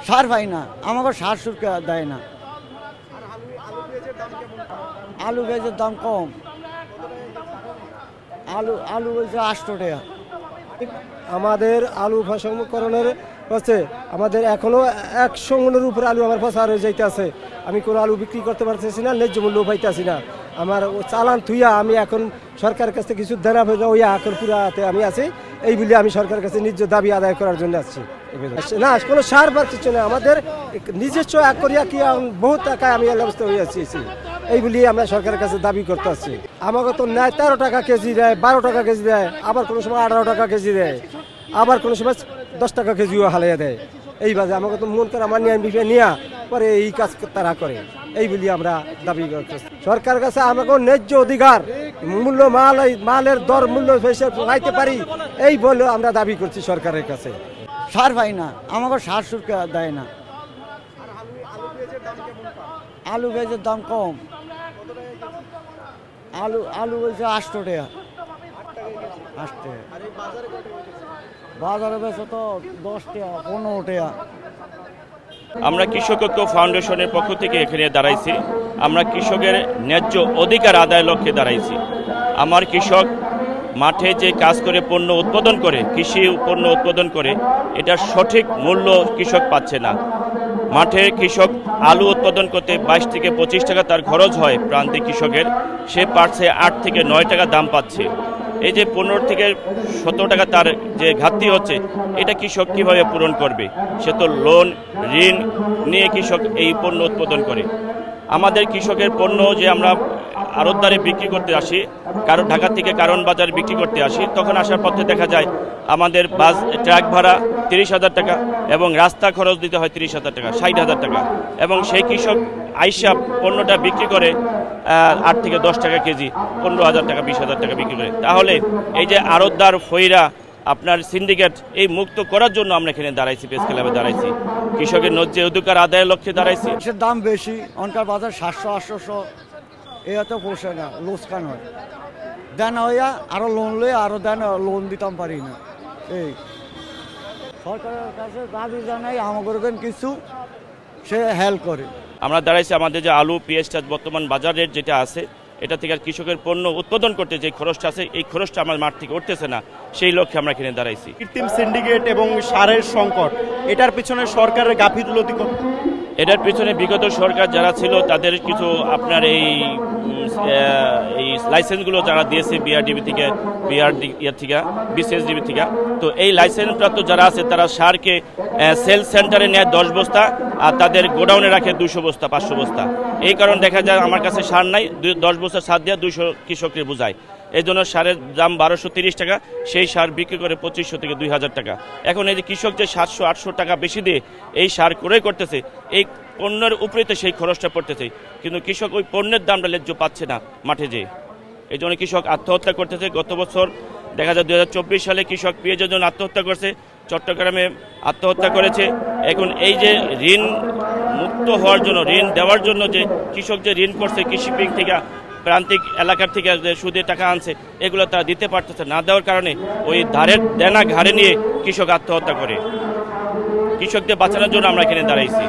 সার পাই না, আমাকে সার সুর দেয় না। আলু পেঁয়াজের দাম কম, আলু হয়েছে 800 টাকা। আমাদের আলু সংরক্ষণের হচ্ছে আমাদের এখনো 100 মনের উপরে আলু আমার প্রচার হয়ে যাইতে আছে। আমি কোনো আলু বিক্রি করতে পারতেছি না, ন্যায্য মূল্য পাইতেছি না। আমার চালান থুইয়া আমি এখন সরকারের কাছে কিছু দেনা হইয়া এখন পুরাতে আমি আছি। এই বলে আমি সরকারের কাছে নিজ দাবি আদায় করার জন্য আসছি। না, কোনো সার বার কিছু না, আমাদের নিজস্ব এক করিয়া কি বহু টাকায় আমি ব্যবস্থা হয়ে আছি। এই বলি আমরা সরকারের কাছে দাবি করতে আসছি। আমাকে তো নেয় 13 টাকা কেজি দেয়, 12 টাকা কেজি দেয়, আবার কোনো সময় 18 টাকা কেজি দেয়, আবার কোনো সময় 10 টাকা কেজিও হালিয়ে দেয়। এই বাজে আমাকে তো মন করা মানিয়ে নিয়ে পরে এই কাজ তারা করে। এই বলি আমরা দাবি করতে সরকারের কাছে আমাকে ন্যায্য অধিকার মূল্য মালের দর মূল্য পাইতে পারি, এই বলে আমরা দাবি করছি সরকারের কাছে। সার পাই না, আমাকে সার সুর দেয় না। আলু পেঁয়াজের দাম কম, আলু হয়েছে 800 টাকা। 8 টাকা বাজারে বেচে তো 10 টাকা 15 টাকা। আমরা কৃষক ঐক্য ফাউন্ডেশনের পক্ষ থেকে এখানে দাঁড়াইছি। আমরা কৃষকের ন্যায্য অধিকার আদায় লক্ষ্যে দাঁড়াইছি। আমার কৃষক মাঠে যে কাজ করে পণ্য উৎপাদন করে, কৃষি পণ্য উৎপাদন করে, এটার সঠিক মূল্য কৃষক পাচ্ছে না। মাঠে কৃষক আলু উৎপাদন করতে 22 থেকে 25 টাকা তার খরচ হয় প্রান্তিক কৃষকের, সে পাচ্ছে 8 থেকে 9 টাকা দাম পাচ্ছে। এই যে 15 থেকে 17 টাকা তার যে ঘাটতি হচ্ছে, এটা কৃষক কিভাবে পূরণ করবে? সে তো লোন ঋণ নিয়ে কৃষক এই পণ্য উৎপাদন করে। আমাদের কৃষকের পণ্য যে আমরা আড়তদারে বিক্রি করতে আসি, কারণ ঢাকা থেকে কারণ বাজার বিক্রি করতে আসি, তখন আসার পথে দেখা যায় আমাদের বাস ট্রাক ভাড়া 30,000 টাকা এবং রাস্তা খরচ দিতে হয় 30,000 টাকা, 60,000 টাকা, এবং সেই কৃষক আইসা পণ্যটা বিক্রি করে 8 থেকে 10 টাকা কেজি, 15,000 টাকা 20,000 টাকা বিক্রি করে। তাহলে এই যে আড়তদার ফইরা আপনার সিন্ডিকেট, এই মুক্ত করার জন্য আমরা এখানে দাঁড়াইছি, প্রেস ক্লাবে দাঁড়াইছি, কৃষকের ন্যায্য অধিকার আদায়ের লক্ষ্যে দাঁড়াইছি। দাম বেশি, অনকার বাজার 700-800, এটা তো পোষে না, লোকসান হয়। দেন হইয়া আরো লোন লইয়া আরো দেন, লোন দিতাম পারি না। এই সরকারের কাছে দাবি জানাই আমাদের কিছু সে হেল্প করে। আমরা দাঁড়াইছি আমাদের যে আলু পেঁয়াজটা বর্তমান বাজার রেট যেটা আছে, এটা থেকে কৃষকের পণ্য উৎপাদন করতে যে খরচটা আছে, এই খরচটা আমার মাঠ থেকে উঠতেছে না, সেই লক্ষ্যে আমরা এখানে দাঁড়াইছি। কৃত্রিম সিন্ডিকেট এবং সারের সংকট, এটার পিছনে সরকারের গাফিলতি। এটার পিছনে বিগত সরকার যারা ছিল তাদের কিছু আপনার এই লাইসেন্সগুলো যারা দিয়েছে বিআরডিবি থেকে, বিসিএসডিবি থেকে, তো এই লাইসেন্স প্রাপ্ত যারা আছে তারা সারকে সেল সেন্টারে নেয় 10 বস্তা আর তাদের গোডাউনে রাখে 200 বস্তা 500 বস্তা। এই কারণে দেখা যায় আমার কাছে সার নাই, 10 বস্তা সার দিয়ে 200 কৃষককে বোঝায়। এই জন্য সারের দাম 1230 টাকা, সেই সার বিক্রি করে 2500 থেকে 2000 টাকা। এখন এই যে কৃষক যে 700-800 টাকা বেশি দিয়ে এই সার ক্রয় করতেছে, এই পণ্যের উপরে তো সেই খরচটা পড়তেছে, কিন্তু কৃষক ওই পণ্যের দামটা ন্যায্য পাচ্ছে না মাঠে যেয়ে। এই জন্য কৃষক আত্মহত্যা করতেছে। গত বছর দেখা যায় 2024 সালে কৃষক পেঁয়াজের জন্য আত্মহত্যা করছে, চট্টগ্রামে আত্মহত্যা করেছে। এখন এই যে ঋণ মুক্ত হওয়ার জন্য, ঋণ দেওয়ার জন্য যে কৃষক যে ঋণ করছে কৃষি ব্যাংক থেকে, প্রান্তিক এলাকার থেকে যে সুদে টাকা আনছে, এগুলো তারা দিতে পারতেছে না, দেওয়ার কারণে ওই ধারের দেনা ঘাড়ে নিয়ে কৃষক আত্মহত্যা করে। কৃষকদের বাঁচানোর জন্য আমরা এখানে দাঁড়াইছি।